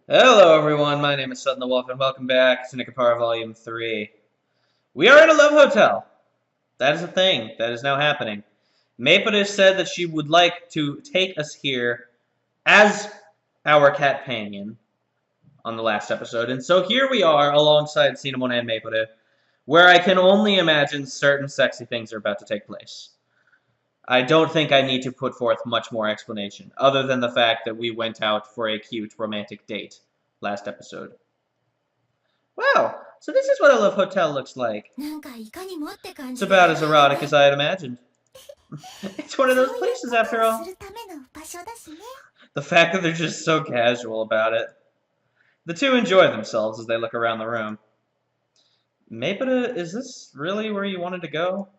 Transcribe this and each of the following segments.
Hello everyone, my name is Sutton the Wolf and welcome back to NekoPara Vol.3. We are in a love hotel. That is a thing. That is now happening. Maple said that she would like to take us here as our companion on the last episode. And so here we are alongside Cinnamon and Maple, where I can only imagine certain sexy things are about to take place. I don't think I need to put forth much more explanation, other than the fact that we went out for a cute romantic date last episode. Wow, so this is what a love hotel looks like. It's about as erotic as I had imagined. It's one of those places after all. The fact that they're just so casual about it. The two enjoy themselves as they look around the room. Maple, is this really where you wanted to go?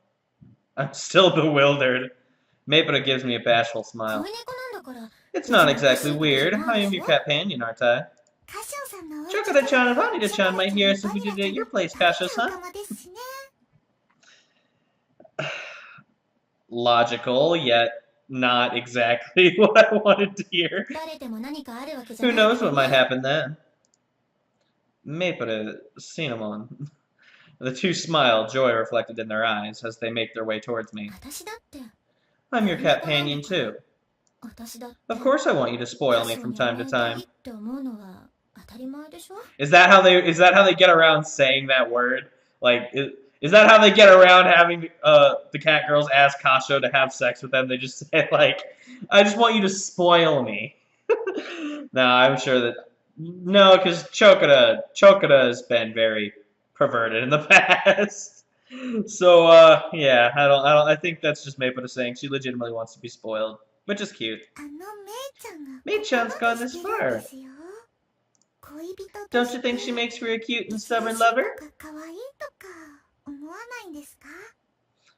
I'm still bewildered. Maple gives me a bashful smile. It's not exactly weird. I am your companion, aren't I? Chokora-chan and Vanita-chan might hear us if we did it at your place, Kasho-san. Logical, yet not exactly what I wanted to hear. Who knows what might happen then? Maple, Cinnamon. The two smile, joy reflected in their eyes as they make their way towards me. I'm your companion too. Of course I want you to spoil me from time to time. Is that how they get around saying that word? Like, is that how they get around having the cat girls ask Kasho to have sex with them? They just say, like, I just want you to spoil me. No, I'm sure that... No, because Chokora has been very perverted in the past. So, yeah, I think that's just Maple saying she legitimately wants to be spoiled. Which is cute. Mei-chan's gone this far. Don't you think she makes for a cute and stubborn lover?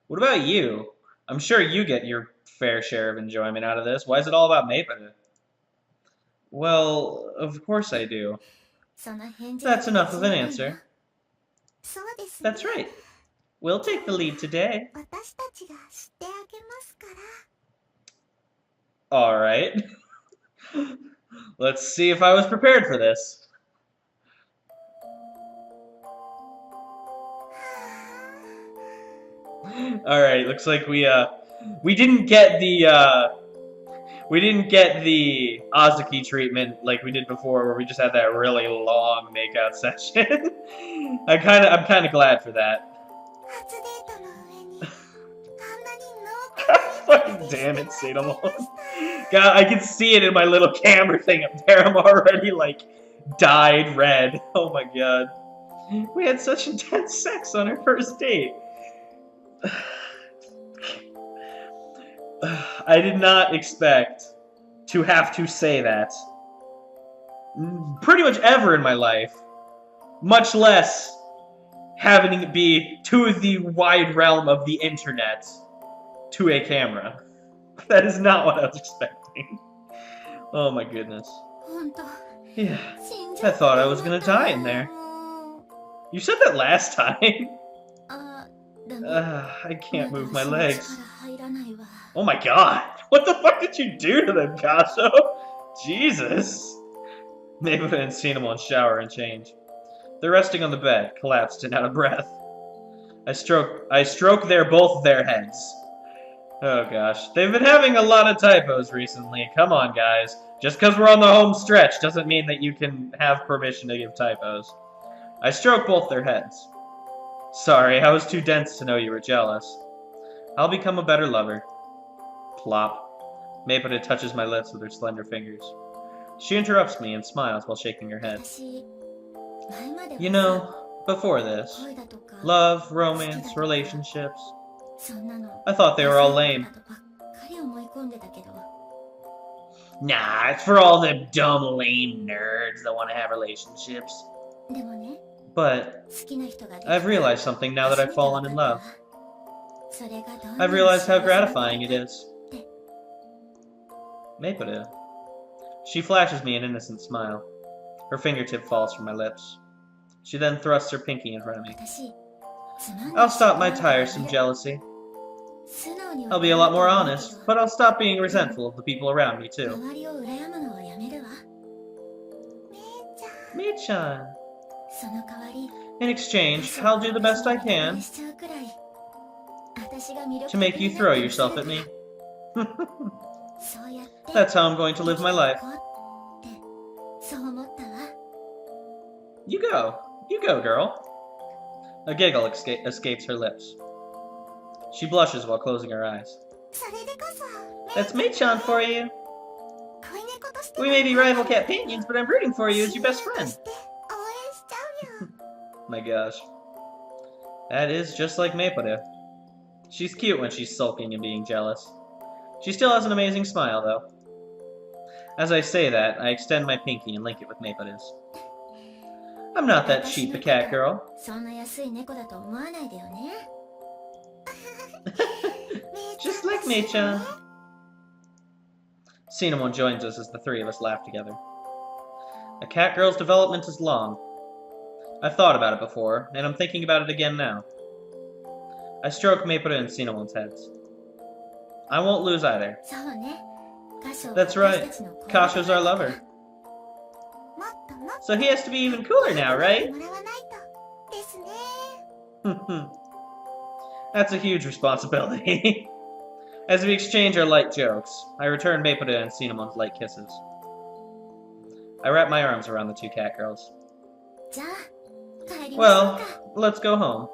What about you? I'm sure you get your fair share of enjoyment out of this. Why is it all about Maple? Well, of course I do. That's enough of an answer. That's right. We'll take the lead today. Alright. Let's see if I was prepared for this. Alright, looks like we didn't get the Azuki treatment like we did before, where we just had that really long makeout session. I'm kind of glad for that. Fucking damn it, Cinnamon. God, I can see it in my little camera thing up there. I'm already, like, dyed red. Oh my god. We had such intense sex on our first date. I did not expect to have to say that pretty much ever in my life, much less having it be to the wide realm of the internet to a camera. That is not what I was expecting. Oh my goodness. Yeah, I thought I was gonna die in there. You said that last time. I can't move my legs. Oh my god! What the fuck did you do to them, Kasho? Jesus! Maple and Cinnamon shower and change. They're resting on the bed, collapsed and out of breath. I stroke both their heads. Oh gosh. They've been having a lot of typos recently. Come on, guys. Just because we're on the home stretch doesn't mean that you can have permission to give typos. I stroke both their heads. Sorry, I was too dense to know you were jealous. I'll become a better lover. Plop. Maple touches my lips with her slender fingers. She interrupts me and smiles while shaking her head. You know, before this, love, romance, relationships, I thought they were all lame. Nah, it's for all the dumb, lame nerds that want to have relationships. But I've realized something now that I've fallen in love. I've realized how gratifying it is. Maple. She flashes me an innocent smile. Her fingertip falls from my lips. She then thrusts her pinky in front of me. I'll stop my tiresome jealousy. I'll be a lot more honest, but I'll stop being resentful of the people around me, too. Mei-chan. In exchange, I'll do the best I can to make you throw yourself at me. That's how I'm going to live my life. You go, girl. A giggle escapes her lips. She blushes while closing her eyes. That's Mei-chan for you. We may be rival companions, but I'm rooting for you as your best friend. My gosh. That is just like Maepare. She's cute when she's sulking and being jealous. She still has an amazing smile, though. As I say that, I extend my pinky and link it with Maepare's. I'm not that cheap a cat girl. Just like Mei-chan. Cinnamon joins us as the three of us laugh together. A cat girl's development is long. I've thought about it before, and I'm thinking about it again now. I stroke Maepare and Cinnamon's heads. I won't lose either. That's right. Kasho's our lover. So he has to be even cooler now, right? That's a huge responsibility. As we exchange our light jokes, I return Maepare and Cinnamon's light kisses. I wrap my arms around the two cat girls. Well, let's go home.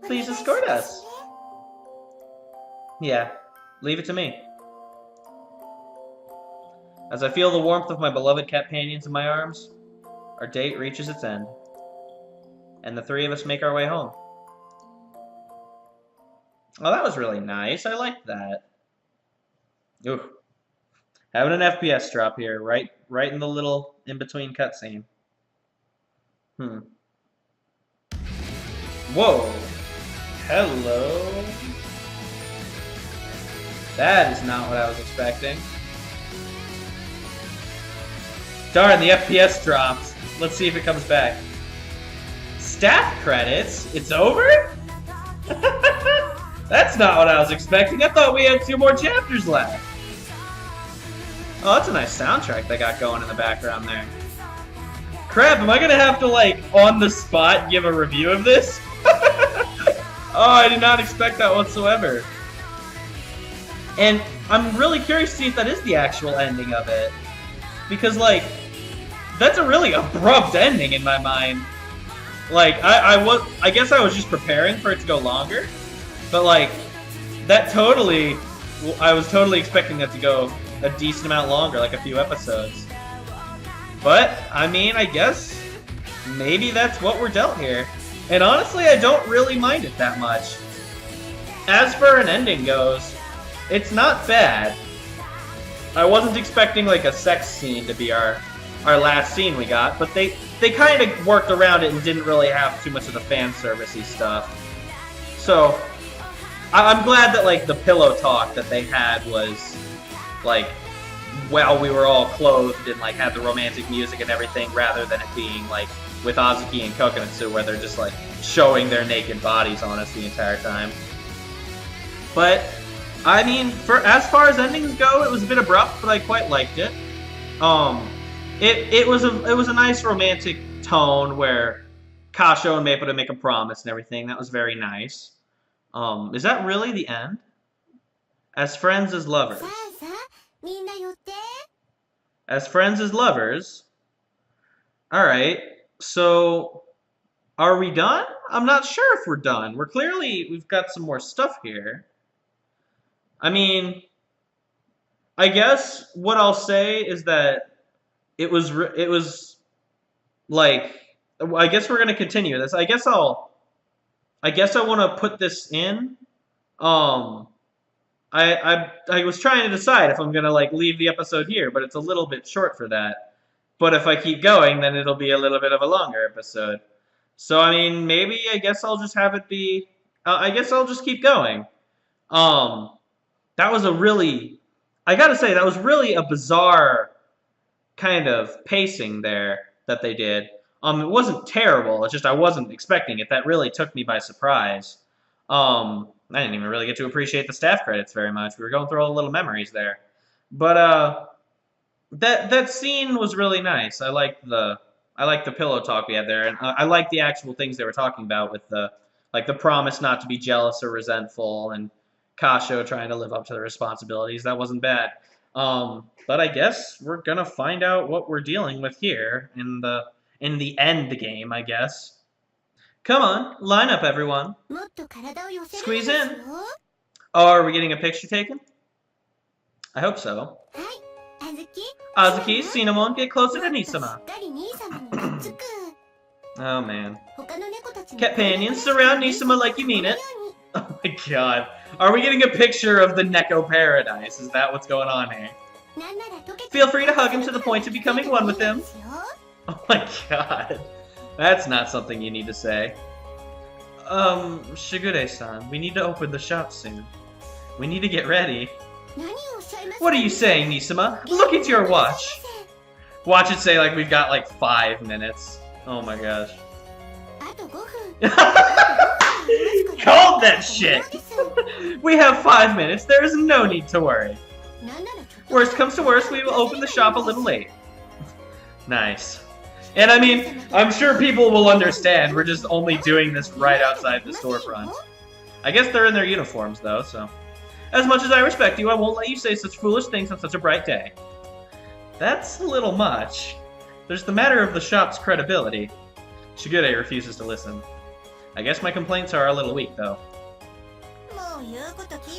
Please escort us. Yeah, leave it to me. As I feel the warmth of my beloved companions in my arms, our date reaches its end, and the three of us make our way home. Oh, that was really nice. I liked that. Ooh. Having an FPS drop here, right in the little in-between cutscene. Whoa. Hello. That is not what I was expecting. Darn, the FPS dropped. Let's see if it comes back. Staff credits? It's over? That's not what I was expecting. I thought we had 2 more chapters left. Oh, that's a nice soundtrack they got going in the background there. Crap, am I gonna have to, like, on the spot give a review of this? Oh, I did not expect that whatsoever. And I'm really curious to see if that is the actual ending of it. Because, like, that's a really abrupt ending in my mind. Like, I guess I was just preparing for it to go longer. But, like, I was totally expecting that to go a decent amount longer, like a few episodes. But, I mean, I guess maybe that's what we're dealt here. And honestly, I don't really mind it that much. As for an ending goes, it's not bad. I wasn't expecting, like, a sex scene to be our last scene we got, but they kind of worked around it and didn't really have too much of the fan servicey stuff. So, I'm glad that, like, the pillow talk that they had was, like, while we were all clothed and, like, had the romantic music and everything, rather than it being, like, with Azuki and Kokonatsu, where they're just, like, showing their naked bodies on us the entire time. But, I mean, as far as endings go, it was a bit abrupt, but I quite liked it. It was a nice romantic tone where Kasho and Maepare make a promise and everything. That was very nice. Is that really the end? As friends as lovers. As friends as lovers. Alright, so are we done? I'm not sure if we're done. We've got some more stuff here. I mean, I guess what I'll say is that it was like, I guess we're gonna continue this. I guess I want to put this in. I was trying to decide if I'm gonna, like, leave the episode here, but it's a little bit short for that. But if I keep going, then it'll be a little bit of a longer episode. So I mean, maybe I guess I'll just have it be. I guess I'll just keep going. That was I gotta say, that was really a bizarre kind of pacing there that they did. It wasn't terrible, it's just I wasn't expecting it. That really took me by surprise. I didn't even really get to appreciate the staff credits very much. We were going through all the little memories there. But, that scene was really nice. I liked the pillow talk we had there, and I liked the actual things they were talking about with the promise not to be jealous or resentful, and Kasho trying to live up to the responsibilities. That wasn't bad. But I guess we're gonna find out what we're dealing with here in the end game, I guess. Come on, line up, everyone. Squeeze in. Oh, are we getting a picture taken? I hope so. Azuki, Cinnamon, get closer to Nisama. Oh man. Companions, surround Nisama like you mean it. Oh my god. Are we getting a picture of the Neko Paradise? Is that what's going on here? Feel free to hug him to the point of becoming one with him. Oh my god. That's not something you need to say. Shigure-san, we need to open the shop soon. We need to get ready. What are you saying, Nisama? Look at your watch. Watch it say like we've got like 5 minutes. Oh my gosh. Called that shit! We have 5 minutes, there is no need to worry. Worst comes to worst, we will open the shop a little late. Nice. And I mean, I'm sure people will understand, we're just only doing this right outside the storefront. I guess they're in their uniforms though, so. As much as I respect you, I won't let you say such foolish things on such a bright day. That's a little much. There's the matter of the shop's credibility. Shigure refuses to listen. I guess my complaints are a little weak, though.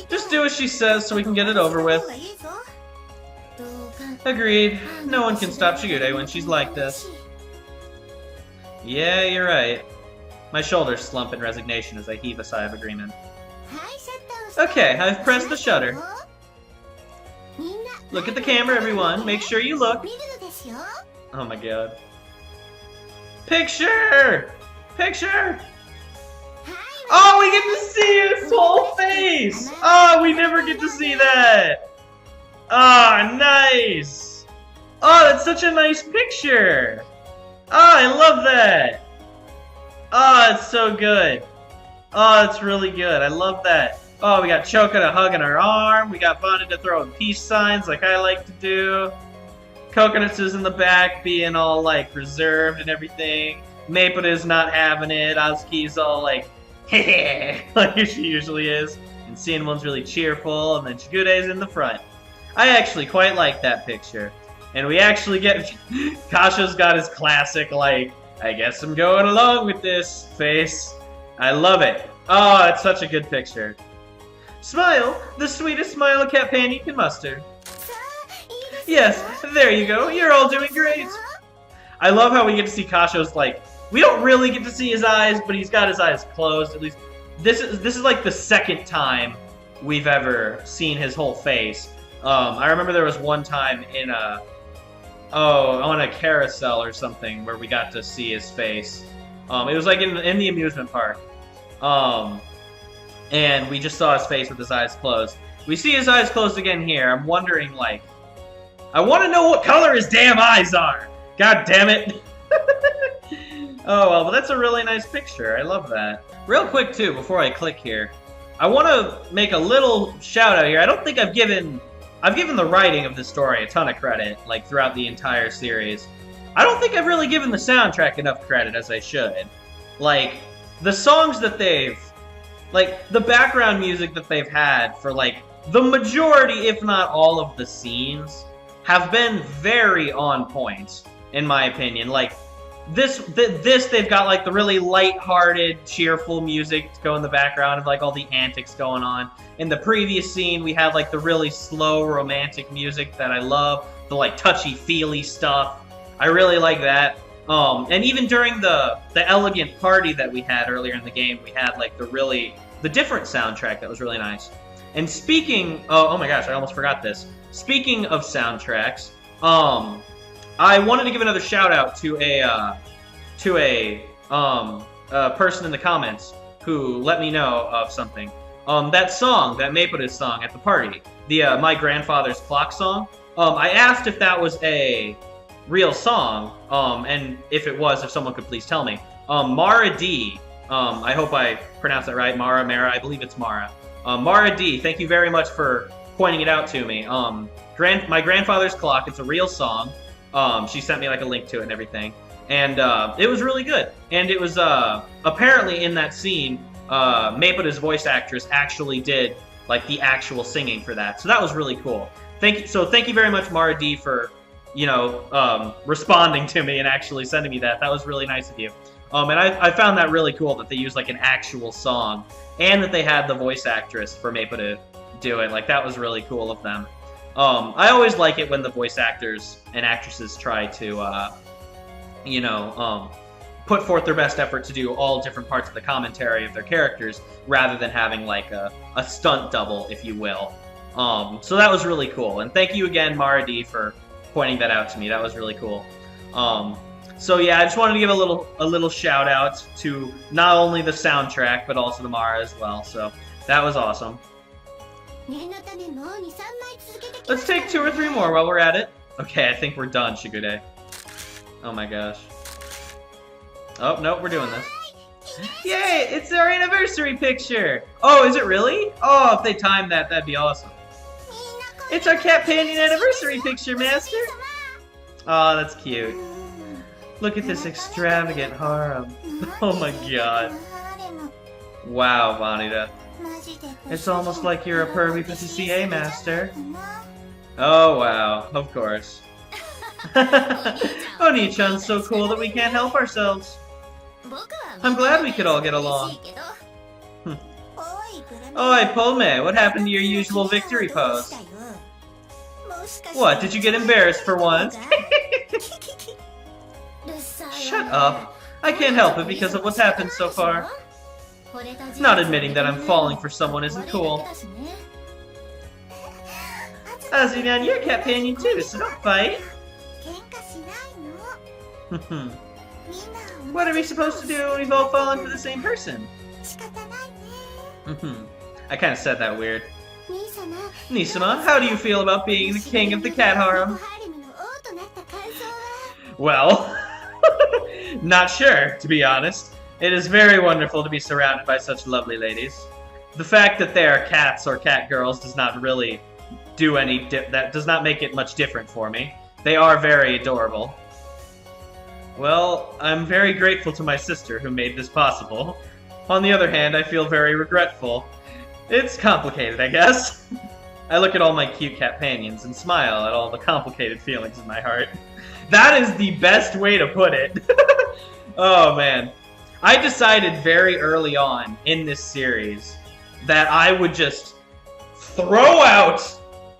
Just do as she says so we can get it over with. Agreed. No one can stop Shigure when she's like this. Yeah, you're right. My shoulders slump in resignation as I heave a sigh of agreement. Okay, I've pressed the shutter. Look at the camera, everyone. Make sure you look. Oh my god. Picture! Picture! Oh, we get to see his whole face! Oh, we never get to see that! Oh, nice! Oh, that's such a nice picture! Oh, I love that! Oh, it's so good. Oh, it's really good. I love that. Oh, we got Chokota hugging her arm. We got Vonda throwing peace signs like I like to do. Coconuts is in the back being all, like, reserved and everything. Maple is not having it. Azuki's all, like, heh, like she usually is. And Cinnamon's really cheerful, and then Shigure's in the front. I actually quite like that picture. And we actually get... Kasha's got his classic, like, I guess I'm going along with this face. I love it. Oh, it's such a good picture. Smile! The sweetest smile a companion can muster. Yes, there you go. You're all doing great. I love how we get to see Kasho's, like, we don't really get to see his eyes, but he's got his eyes closed. At least this is like the second time we've ever seen his whole face. I remember there was one time in on a carousel or something where we got to see his face. It was like in the amusement park. And we just saw his face with his eyes closed. We see his eyes closed again here. I'm wondering, like, I want to know what color his damn eyes are. God damn it. Oh, well, but that's a really nice picture. I love that. Real quick, too, before I click here, I want to make a little shout out here. I don't think I've given the writing of this story a ton of credit, like, throughout the entire series. I don't think I've really given the soundtrack enough credit as I should. Like, the songs that they've... Like, the background music that they've had for, like, the majority, if not all of the scenes, have been very on point, in my opinion. Like, this they've got, like, the really light-hearted, cheerful music to go in the background of, like, all the antics going on. In the previous scene, we had, like, the really slow, romantic music that I love. The, like, touchy-feely stuff. I really like that. And even during the elegant party that we had earlier in the game, we had, like, the different soundtrack that was really nice. And speaking... Oh my gosh, I almost forgot this. Speaking of soundtracks, I wanted to give another shout-out to a person in the comments who let me know of something. That song, that Maple song at the party, the My Grandfather's Clock song, I asked if that was a real song, and if it was, if someone could please tell me. Mara D, I hope I pronounced that right, Mara, I believe it's Mara. Mara D, thank you very much for pointing it out to me. My grandfather's clock. It's a real song. She sent me like a link to it and everything, and it was really good. And it was apparently in that scene, Mayputa's voice actress actually did like the actual singing for that. So that was really cool. Thank you very much, Mara D, for responding to me and actually sending me that. That was really nice of you. And I found that really cool that they used like an actual song and that they had the voice actress for Mayputa do it. Like, that was really cool of them. I always like it when the voice actors and actresses try to, put forth their best effort to do all different parts of the commentary of their characters rather than having like a stunt double, if you will. So that was really cool. And thank you again, Mara D, for pointing that out to me. That was really cool. So yeah, I just wanted to give a little shout out to not only the soundtrack but also to Mara as well. So that was awesome. Let's take 2 or 3 more while we're at it. Okay, I think we're done, Shigude. Oh my gosh. Oh, no, we're doing this. Yay! It's our anniversary picture! Oh, is it really? Oh, if they timed that, that'd be awesome. It's our Cat Panion anniversary picture, Master! Oh, that's cute. Look at this extravagant harem. Oh my god. Wow, Vanita. It's almost like you're a pervy PCA master. Oh wow, of course. Oni-chan's so cool that we can't help ourselves. I'm glad we could all get along. Oi, Polme, what happened to your usual victory pose? What, did you get embarrassed for once? Shut up. I can't help it because of what's happened so far. Not admitting that I'm falling for someone isn't cool. Azunan, you're a Cat Panion too, so don't fight. What are we supposed to do when we've all fallen for the same person? I kind of said that weird. Nisama, how do you feel about being the king of the cat harem? Well, not sure, to be honest. It is very wonderful to be surrounded by such lovely ladies. The fact that they are cats or cat girls does not really do that does not make it much different for me. They are very adorable. Well, I'm very grateful to my sister who made this possible. On the other hand, I feel very regretful. It's complicated, I guess. I look at all my cute cat panions and smile at all the complicated feelings in my heart. That is the best way to put it. Oh, man. I decided very early on in this series that I would just throw out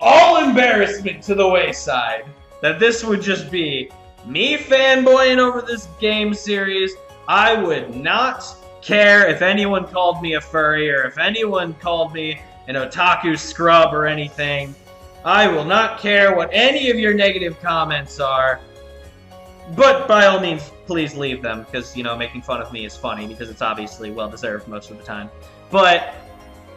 all embarrassment to the wayside. That this would just be me fanboying over this game series. I would not care if anyone called me a furry or if anyone called me an otaku scrub or anything. I will not care what any of your negative comments are. But by all means, please leave them, because, making fun of me is funny, because it's obviously well-deserved most of the time. But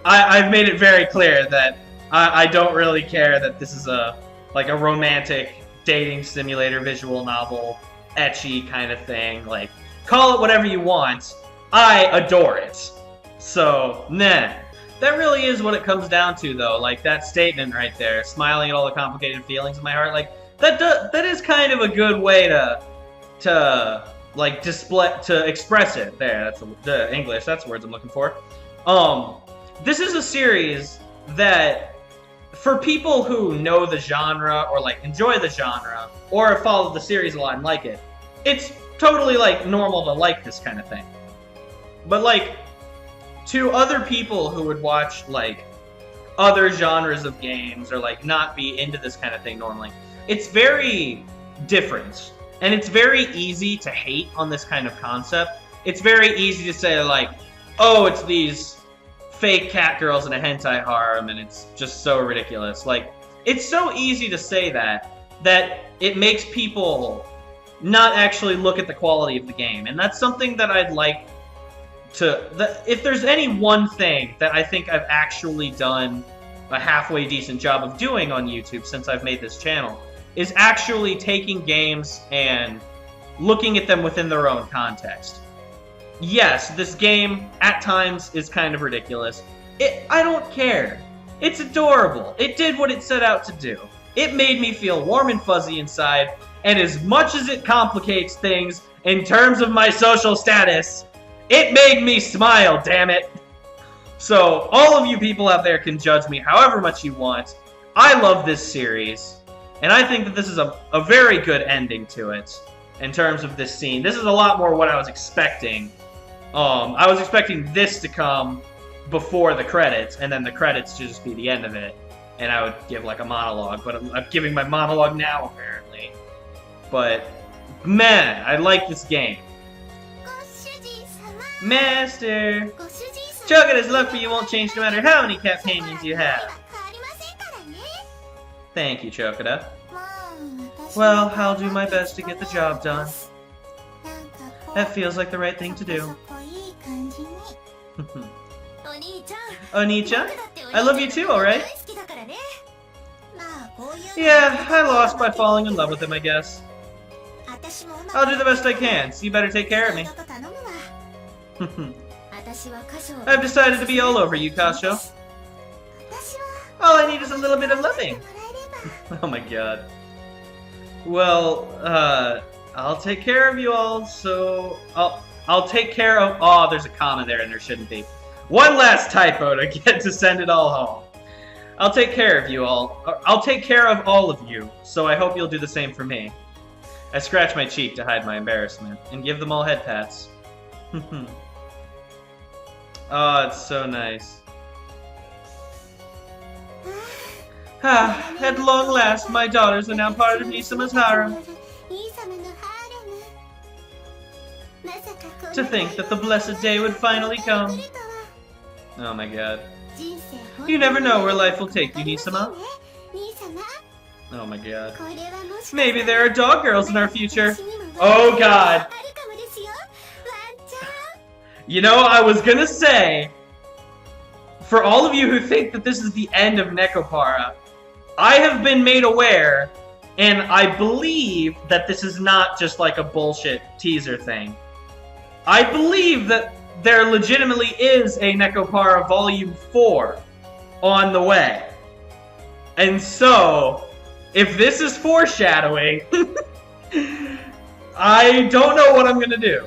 I've made it very clear that I don't really care that this is a romantic dating simulator visual novel, ecchi kind of thing. Like, call it whatever you want. I adore it. So, nah. That really is what it comes down to, though. Like, that statement right there, smiling at all the complicated feelings in my heart, like, that is kind of a good way to express it. There, that's the English. That's the words I'm looking for. This is a series that, for people who know the genre or enjoy the genre or have followed the series a lot and like it, it's totally normal to like this kind of thing. But to other people who would watch other genres of games or not be into this kind of thing normally, it's very different, and it's very easy to hate on this kind of concept. It's very easy to say oh, it's these fake cat girls in a hentai harem, and it's just so ridiculous. It's so easy to say that it makes people not actually look at the quality of the game, and that's something that I'd like to... if there's any one thing that I think I've actually done a halfway decent job of doing on YouTube since I've made this channel, is actually taking games and looking at them within their own context. Yes, this game, at times, is kind of ridiculous. I don't care. It's adorable. It did what it set out to do. It made me feel warm and fuzzy inside, and as much as it complicates things in terms of my social status, it made me smile, damn it. So, all of you people out there can judge me however much you want. I love this series, and I think that this is a very good ending to it in terms of this scene. This is a lot more what I was expecting. I was expecting this to come before the credits, and then the credits to just be the end of it, and I would give like a monologue, but I'm giving my monologue now, apparently. But, man, I like this game. Master! Chocoda's love for you won't change no matter how many companions you have. Thank you, Chocoda. Well, I'll do my best to get the job done. That feels like the right thing to do. Oni-chan, I love you too, alright? Yeah, I lost by falling in love with him, I guess. I'll do the best I can, so you better take care of me. I've decided to be all over you, Kasho. All I need is a little bit of loving. Oh my god. Well, I'll take care of you all, so... I'll take care of... Oh, there's a comma there and there shouldn't be. One last typo to get to send it all home. I'll take care of you all. I'll take care of all of you, so I hope you'll do the same for me. I scratch my cheek to hide my embarrassment, and give them all head pats. Oh, it's so nice. At long last, my daughters are now part of Nisama's harem. To think that the blessed day would finally come. Oh my god. You never know where life will take you, Nisama. Oh my god. Maybe there are dog girls in our future. Oh god. You know, I was gonna say, for all of you who think that this is the end of NekoPara, I have been made aware, and I believe that this is not just like a bullshit teaser thing. I believe that there legitimately is a NekoPara Volume 4 on the way. And so, if this is foreshadowing, I don't know what I'm gonna do.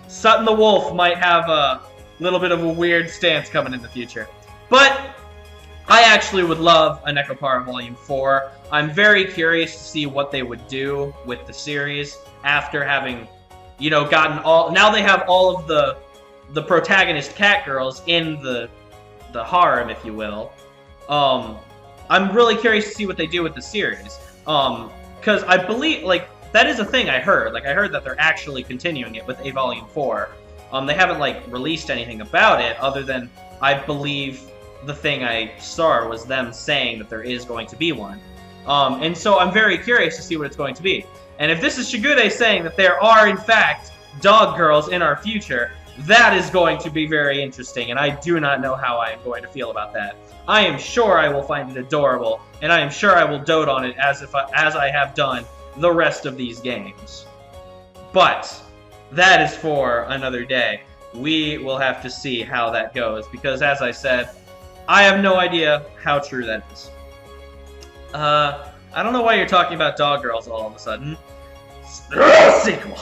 Sutton the Wolf might have a little bit of a weird stance coming in the future. But I actually would love a NekoPara Volume 4. I'm very curious to see what they would do with the series after having, you know, gotten all... Now they have all of the protagonist cat girls in the harem, if you will. I'm really curious to see what they do with the series. Because I believe, like, that is a thing I heard. Like, I heard that they're actually continuing it with a Volume 4. They haven't, like, released anything about it, other than, I believe, the thing I saw was them saying that there is going to be one. And so I'm very curious to see what it's going to be. And if this is Shigude saying that there are, in fact, dog girls in our future, that is going to be very interesting, and I do not know how I am going to feel about that. I am sure I will find it adorable, and I am sure I will dote on it as I have done the rest of these games. But that is for another day. We will have to see how that goes, because as I said, I have no idea how true that is. I don't know why you're talking about dog girls all of a sudden. Sequel!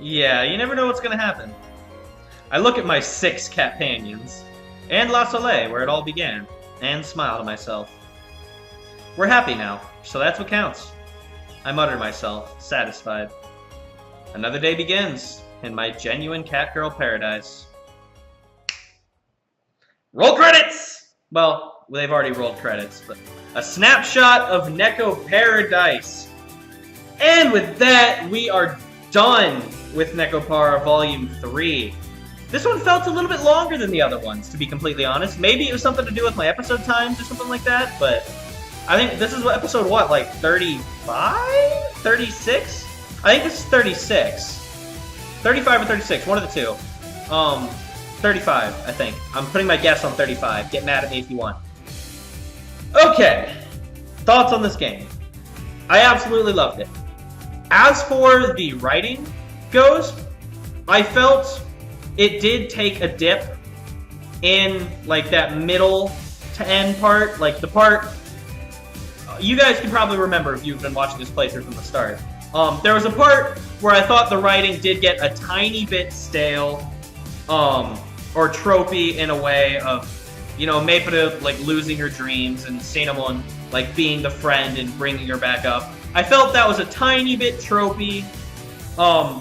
Yeah, you never know what's gonna happen. I look at my 6 companions, and La Soleil, where it all began, and smile to myself. We're happy now, so that's what counts. I mutter to myself, satisfied. Another day begins, in my genuine catgirl paradise. Roll credits! Well, they've already rolled credits, but a snapshot of Neko Paradise. And with that, we are done with NekoPara Volume 3. This one felt a little bit longer than the other ones, to be completely honest. Maybe it was something to do with my episode times or something like that, but I think this is episode, what, like 35? 36? I think this is 36. 35 or 36, one of the two. 35, I think. I'm putting my guess on 35. Get mad at me if you want. Okay. Thoughts on this game. I absolutely loved it. As for the writing goes, I felt it did take a dip in like that middle to end part, like the part you guys can probably remember if you've been watching this playthrough from the start. There was a part where I thought the writing did get a tiny bit stale, or tropey in a way of, you know, Maepata like losing her dreams and Cinnamon like being the friend and bringing her back up. I felt that was a tiny bit tropey.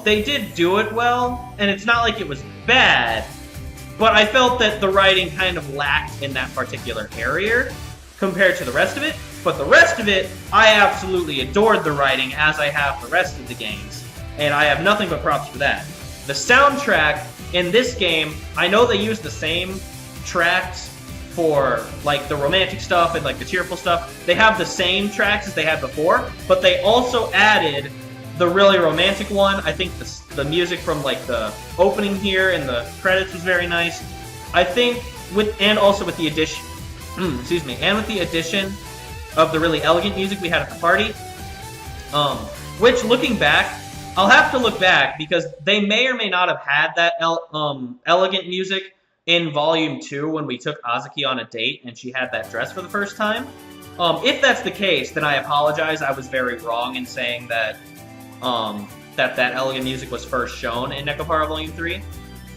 They did do it well, and it's not like it was bad, but I felt that the writing kind of lacked in that particular area compared to the rest of it. But the rest of it, I absolutely adored the writing, as I have the rest of the games, and I have nothing but props for that. The soundtrack in this game, I know they use the same tracks for like the romantic stuff and like the cheerful stuff. They have the same tracks as they had before, but they also added the really romantic one. I think the music from like the opening here and the credits was very nice. I think and also with the addition, excuse me, and with the addition of the really elegant music we had at the party, which looking back, I'll have to look back because they may or may not have had that elegant music in Volume 2 when we took Azuki on a date and she had that dress for the first time. If that's the case, then I apologize. I was very wrong in saying that that elegant music was first shown in NekoPara Volume 3.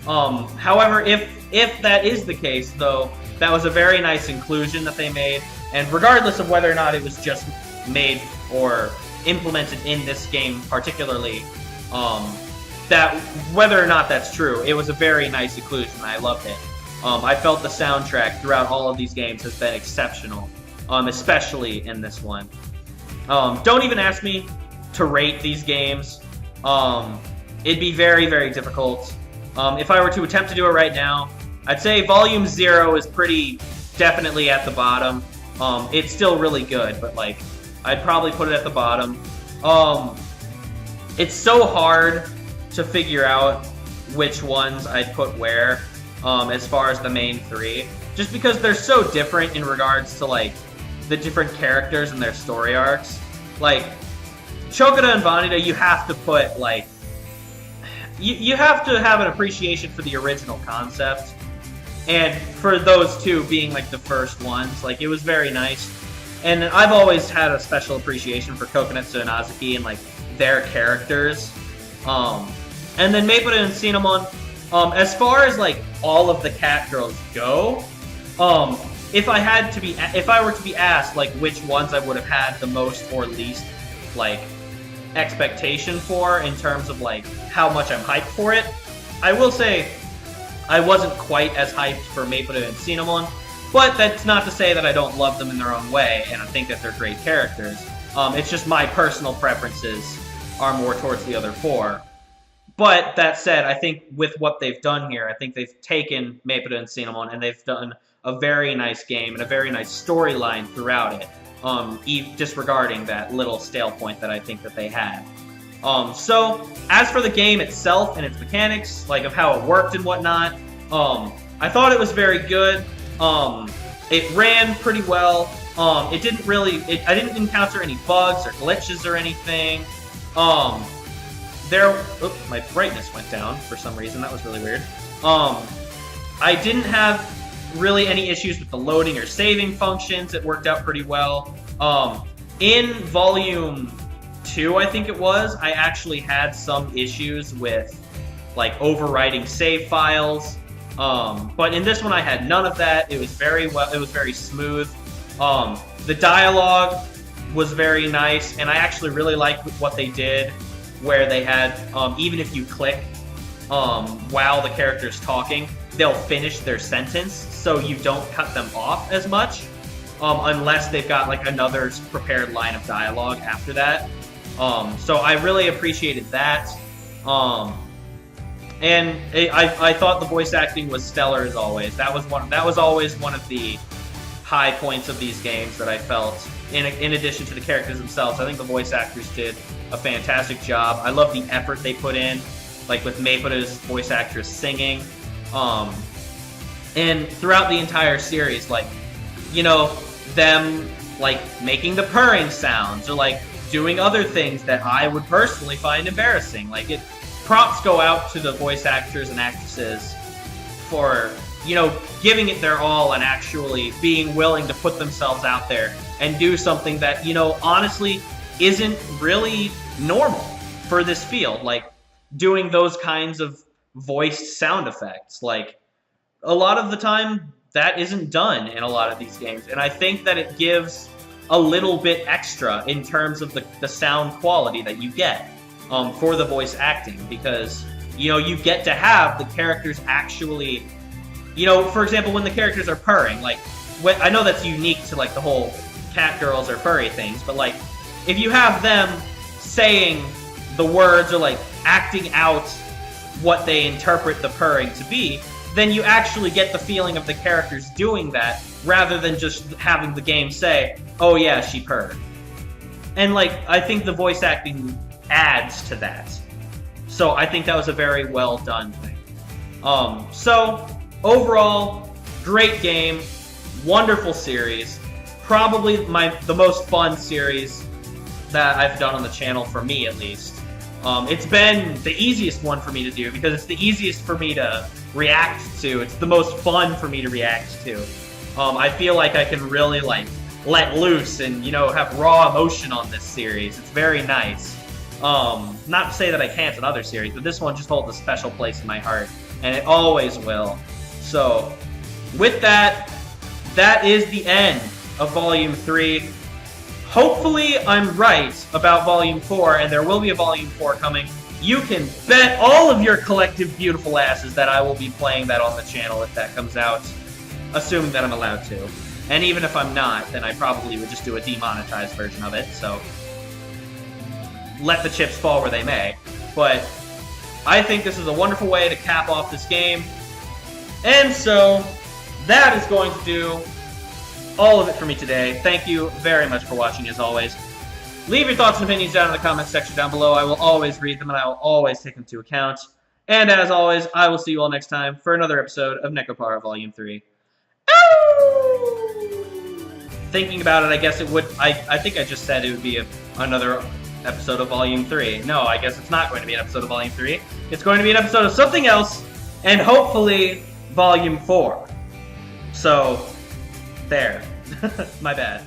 However, if that is the case, though, that was a very nice inclusion that they made, and regardless of whether or not it was just made or implemented in this game particularly, that whether or not that's true, it was a very nice inclusion. I loved it. I felt the soundtrack throughout all of these games has been exceptional, especially in this one. Don't even ask me to rate these games. It'd be very, very difficult. If I were to attempt to do it right now, I'd say Volume 0 is pretty definitely at the bottom. It's still really good, but like, I'd probably put it at the bottom. It's so hard to figure out which ones I'd put where, as far as the main three, just because they're so different in regards to like the different characters and their story arcs. Like Chocoda and Vanida, you have to put like you have to have an appreciation for the original concept, and for those two being like the first ones, like it was very nice. And I've always had a special appreciation for Kokonatsu and Azuki and like their characters. And then Maepata and Cinnamon, as far as like all of the cat girls go, if I were to be asked like which ones I would have had the most or least like expectation for in terms of like how much I'm hyped for it, I will say I wasn't quite as hyped for Maepata and Cinnamon, but that's not to say that I don't love them in their own way, and I think that they're great characters. It's just my personal preferences are more towards the other four. But that said, I think with what they've done here, I think they've taken Maepata and Cinnamon and they've done a very nice game and a very nice storyline throughout it, disregarding that little stale point that I think that they had. So, as for the game itself and its mechanics, like of how it worked and whatnot, I thought it was very good. It ran pretty well. I didn't encounter any bugs or glitches or anything. My brightness went down for some reason. That was really weird. I didn't have really any issues with the loading or saving functions. It worked out pretty well. In Volume 2, I think it was, I actually had some issues with like overwriting save files. But in this one, I had none of that. It was very well. It was very smooth. The dialogue was very nice, and I actually really liked what they did, where they had even if you click while the character's talking, they'll finish their sentence, so you don't cut them off as much, unless they've got like another prepared line of dialogue after that. So I really appreciated that. And I thought the voice acting was stellar as always. That was always one of the high points of these games that I felt. In addition to the characters themselves, I think the voice actors did a fantastic job. I love the effort they put in, like with Maepata's voice actress singing. And throughout the entire series, like, you know, them like making the purring sounds or like doing other things that I would personally find embarrassing. Like props go out to the voice actors and actresses for you know, giving it their all and actually being willing to put themselves out there and do something that, you know, honestly isn't really normal for this field. Like, doing those kinds of voiced sound effects. Like, a lot of the time, that isn't done in a lot of these games. And I think that it gives a little bit extra in terms of the sound quality that you get for the voice acting. Because, you know, you get to have the characters actually... You know, for example, when the characters are purring, like, I know that's unique to, like, the whole cat girls or furry things, but, like, if you have them saying the words or, like, acting out what they interpret the purring to be, then you actually get the feeling of the characters doing that, rather than just having the game say, oh yeah, she purred. And, like, I think the voice acting adds to that. So I think that was a very well done thing. So... Overall, great game, wonderful series, probably the most fun series that I've done on the channel, for me at least. It's been the easiest one for me to do because it's the easiest for me to react to. It's the most fun for me to react to. I feel like I can really, like, let loose and, you know, have raw emotion on this series. It's very nice. Not to say that I can't in other series, but this one just holds a special place in my heart, and it always will. So, with that, that is the end of Volume 3. Hopefully I'm right about Volume 4, and there will be a Volume 4 coming. You can bet all of your collective beautiful asses that I will be playing that on the channel if that comes out, assuming that I'm allowed to. And even if I'm not, then I probably would just do a demonetized version of it, so let the chips fall where they may. But I think this is a wonderful way to cap off this game. And so, that is going to do all of it for me today. Thank you very much for watching, as always. Leave your thoughts and opinions down in the comments section down below. I will always read them, and I will always take them into account. And as always, I will see you all next time for another episode of NekoPara Volume 3. Thinking about it, I guess it would... I think I just said it would be another episode of Volume 3. No, I guess it's not going to be an episode of Volume 3. It's going to be an episode of something else, and hopefully... Volume 4. So, there. My bad.